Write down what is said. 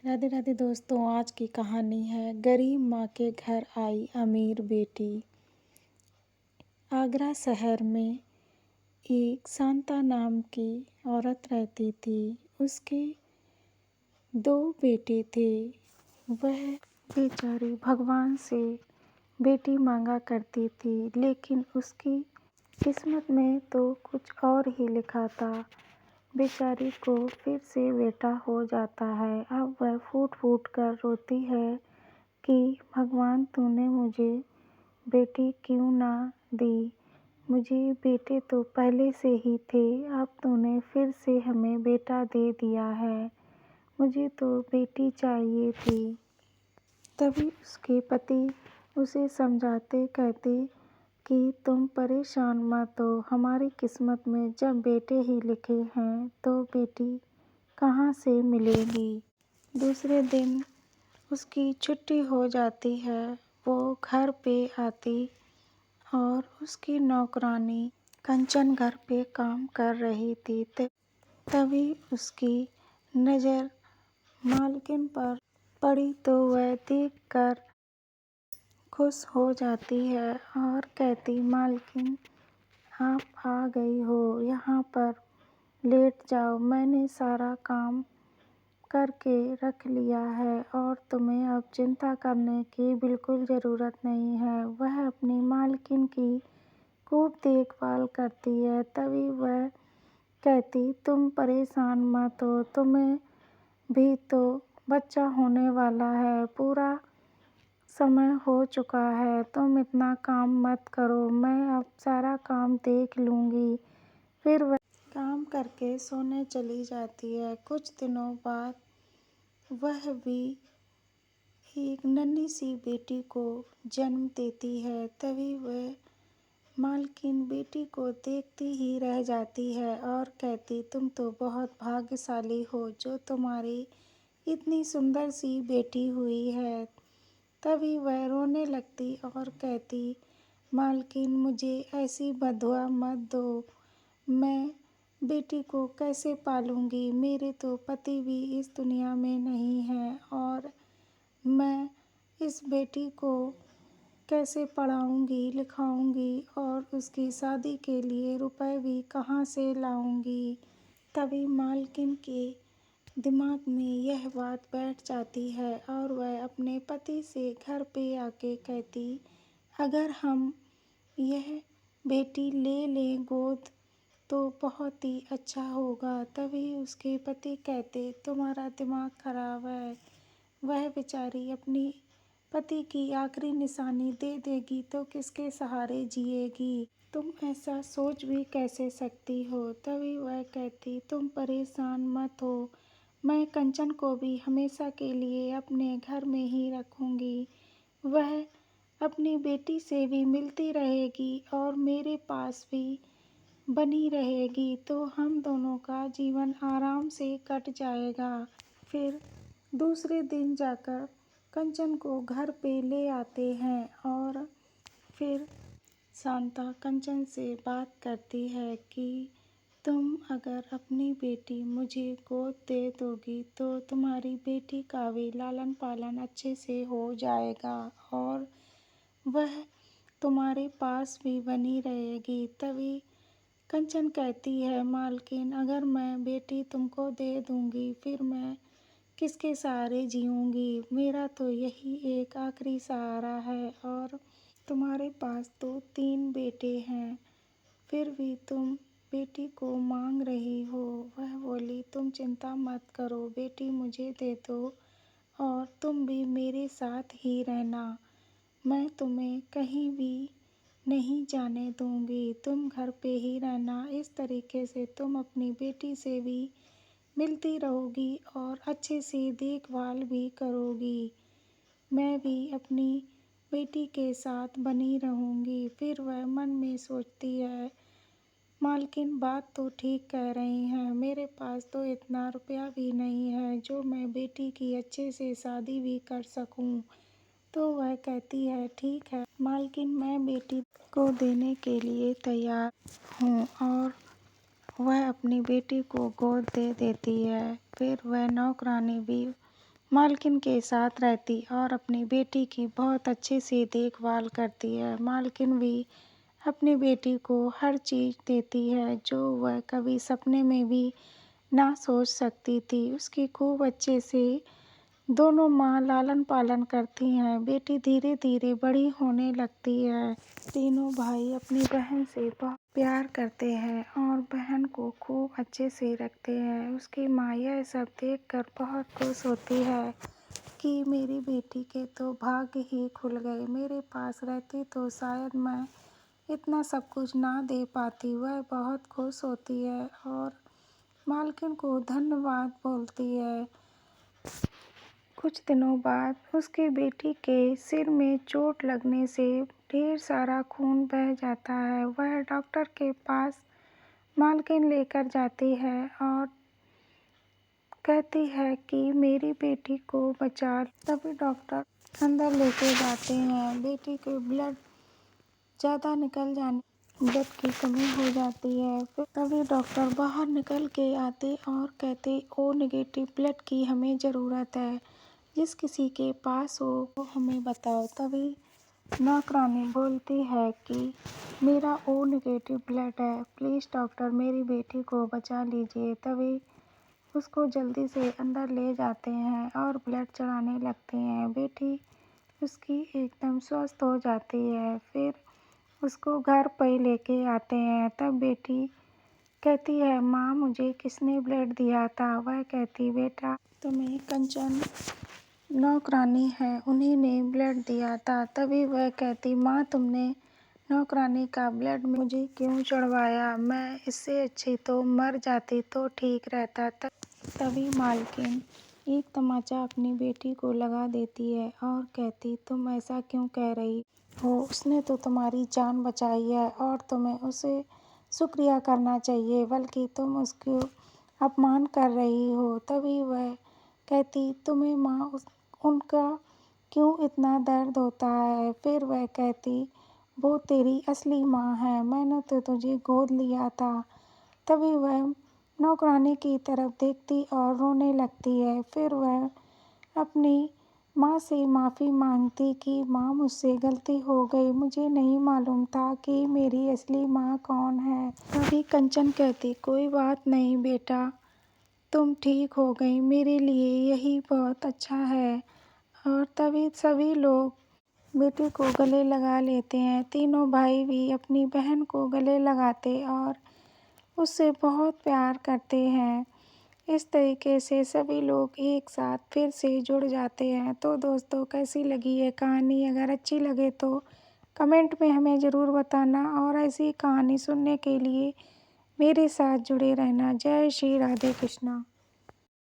राधे राधे दोस्तों, आज की कहानी है गरीब माँ के घर आई अमीर बेटी। आगरा शहर में एक शांता नाम की औरत रहती थी। उसके दो बेटे थे। वह बेचारी भगवान से बेटी मांगा करती थी, लेकिन उसकी किस्मत में तो कुछ और ही लिखा था। बेचारी को फिर से बेटा हो जाता है। अब वह फूट फूट कर रोती है कि भगवान, तूने मुझे बेटी क्यों ना दी। मुझे बेटे तो पहले से ही थे, अब तूने फिर से हमें बेटा दे दिया है। मुझे तो बेटी चाहिए थी। तभी उसके पति उसे समझाते, कहते कि तुम परेशान मत हो। हमारी किस्मत में जब बेटे ही लिखे हैं तो बेटी कहाँ से मिलेगी। दूसरे दिन उसकी छुट्टी हो जाती है। वो घर पे आती और उसकी नौकरानी कंचन घर पे काम कर रही थी। तभी उसकी नज़र मालकिन पर पड़ी तो वह देखकर खुश हो जाती है और कहती, मालकिन आप आ गई हो, यहाँ पर लेट जाओ। मैंने सारा काम करके रख लिया है और तुम्हें अब चिंता करने की बिल्कुल ज़रूरत नहीं है। वह अपनी मालकिन की खूब देखभाल करती है। तभी वह कहती, तुम परेशान मत हो, तुम्हें भी तो बच्चा होने वाला है। पूरा समय हो चुका है, तुम इतना काम मत करो, मैं अब सारा काम देख लूँगी। फिर वह काम करके सोने चली जाती है। कुछ दिनों बाद वह भी एक नन्ही सी बेटी को जन्म देती है। तभी वह मालकिन बेटी को देखती ही रह जाती है और कहती, तुम तो बहुत भाग्यशाली हो जो तुम्हारी इतनी सुंदर सी बेटी हुई है। तभी वह रोने लगती और कहती, मालकिन मुझे ऐसी बददुआ मत दो। मैं बेटी को कैसे पालूंगी। मेरे तो पति भी इस दुनिया में नहीं हैं और मैं इस बेटी को कैसे पढ़ाऊंगी लिखाऊंगी और उसकी शादी के लिए रुपए भी कहाँ से लाऊंगी। तभी मालकिन के दिमाग में यह बात बैठ जाती है और वह अपने पति से घर पे आके कहती, अगर हम यह बेटी ले लें गोद तो बहुत ही अच्छा होगा। तभी उसके पति कहते, तुम्हारा दिमाग खराब है। वह बेचारी अपनी पति की आखिरी निशानी दे देगी तो किसके सहारे जिएगी। तुम ऐसा सोच भी कैसे सकती हो। तभी वह कहती, तुम परेशान मत हो, मैं कंचन को भी हमेशा के लिए अपने घर में ही रखूंगी। वह अपनी बेटी से भी मिलती रहेगी और मेरे पास भी बनी रहेगी, तो हम दोनों का जीवन आराम से कट जाएगा। फिर दूसरे दिन जाकर कंचन को घर पे ले आते हैं और फिर शांता कंचन से बात करती है कि तुम अगर अपनी बेटी मुझे गोद दे दोगी तो तुम्हारी बेटी का भी लालन पालन अच्छे से हो जाएगा और वह तुम्हारे पास भी बनी रहेगी। तभी कंचन कहती है, मालकिन अगर मैं बेटी तुमको दे दूंगी फिर मैं किसके सहारे जीऊँगी। मेरा तो यही एक आखिरी सहारा है और तुम्हारे पास तो 3 बेटे हैं, फिर भी तुम बेटी को मांग रही हो। वह बोली, तुम चिंता मत करो, बेटी मुझे दे दो और तुम भी मेरे साथ ही रहना। मैं तुम्हें कहीं भी नहीं जाने दूंगी, तुम घर पे ही रहना। इस तरीके से तुम अपनी बेटी से भी मिलती रहोगी और अच्छे से देखभाल भी करोगी। मैं भी अपनी बेटी के साथ बनी रहूंगी। फिर वह मन में सोचती है, मालकिन बात तो ठीक कह रही हैं, मेरे पास तो इतना रुपया भी नहीं है जो मैं बेटी की अच्छे से शादी भी कर सकूं। तो वह कहती है, ठीक है मालकिन, मैं बेटी को देने के लिए तैयार हूँ और वह अपनी बेटी को गोद दे देती है। फिर वह नौकरानी भी मालकिन के साथ रहती और अपनी बेटी की बहुत अच्छे से देखभाल करती है। मालकिन भी अपनी बेटी को हर चीज़ देती है जो वह कभी सपने में भी ना सोच सकती थी। उसकी खूब अच्छे से दोनों माँ लालन पालन करती हैं। बेटी धीरे धीरे बड़ी होने लगती है। तीनों भाई अपनी बहन से बहुत प्यार करते हैं और बहन को खूब अच्छे से रखते हैं। उसकी माँ यह सब देखकर बहुत खुश होती है कि मेरी बेटी के तो भाग्य ही खुल गए। मेरे पास रहती तो शायद मैं इतना सब कुछ ना दे पाती। वह बहुत खुश होती है और मालकिन को धन्यवाद बोलती है। कुछ दिनों बाद उसकी बेटी के सिर में चोट लगने से ढेर सारा खून बह जाता है। वह डॉक्टर के पास मालकिन लेकर जाती है और कहती है कि मेरी बेटी को बचा। तभी डॉक्टर अंदर लेके जाते हैं। बेटी के ब्लड ज़्यादा निकल जाने, ब्लड की कमी हो जाती है। फिर तभी डॉक्टर बाहर निकल के आते और कहते ओ नेगेटिव ब्लड की हमें ज़रूरत है। जिस किसी के पास हो वो हमें बताओ। तभी नौकरानी बोलती है कि मेरा ओ नेगेटिव ब्लड है, प्लीज़ डॉक्टर मेरी बेटी को बचा लीजिए। तभी उसको जल्दी से अंदर ले जाते हैं और ब्लड चढ़ाने लगते हैं। बेटी उसकी एकदम स्वस्थ हो जाती है। फिर उसको घर पे लेके आते हैं। तब बेटी कहती है माँ मुझे किसने ब्लड दिया था। वह कहती बेटा तुम्हें कंचन नौकरानी है उन्हीं ने ब्लड दिया था। तभी वह कहती माँ तुमने नौकरानी का ब्लड मुझे क्यों चढ़वाया, मैं इससे अच्छी तो मर जाती तो ठीक रहता। तभी मालकिन एक तमाचा अपनी बेटी को लगा देती है और कहती तुम ऐसा क्यों कह रही हो, उसने तो तुम्हारी जान बचाई है और तुम्हें उसे शुक्रिया करना चाहिए, बल्कि तुम उसको अपमान कर रही हो। तभी वह कहती तुम्हें माँ उनका क्यों इतना दर्द होता है। फिर वह कहती वो तेरी असली माँ है, मैंने तो तुझे गोद लिया था। तभी वह नौकरानी की तरफ देखती और रोने लगती है। फिर वह अपनी माँ से माफ़ी मांगती कि माँ मुझसे गलती हो गई, मुझे नहीं मालूम था कि मेरी असली माँ कौन है। तभी कंचन कहती कोई बात नहीं बेटा, तुम ठीक हो गई, मेरे लिए यही बहुत अच्छा है। और तभी सभी लोग बेटी को गले लगा लेते हैं। तीनों भाई भी अपनी बहन को गले लगाते और उससे बहुत प्यार करते हैं। इस तरीके से सभी लोग एक साथ फिर से जुड़ जाते हैं। तो दोस्तों कैसी लगी ये कहानी? अगर अच्छी लगे तो कमेंट में हमें ज़रूर बताना और ऐसी कहानी सुनने के लिए मेरे साथ जुड़े रहना। जय श्री राधे कृष्णा।